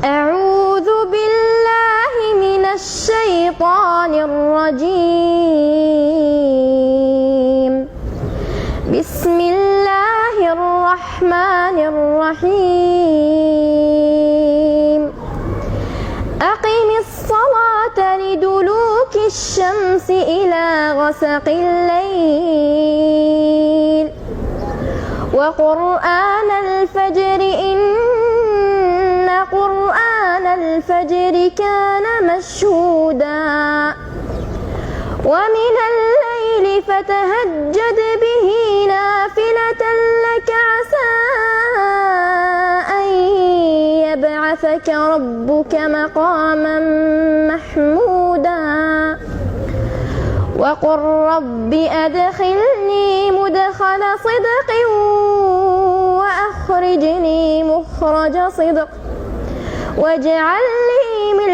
أعوذ بالله من الشيطان الرجيم. بسم الله الرحمن الرحيم. أقم الصلاة لدلوك الشمس إلى غسق الليل وقرآن الفجر إن قرآن الفجر كان مشهودا ومن الليل فتهجد به نافلة لك عسى أن يبعثك ربك مقاما محمودا وقل رب أدخلني مدخل صدق وأخرجني مخرج صدق واجعل لي من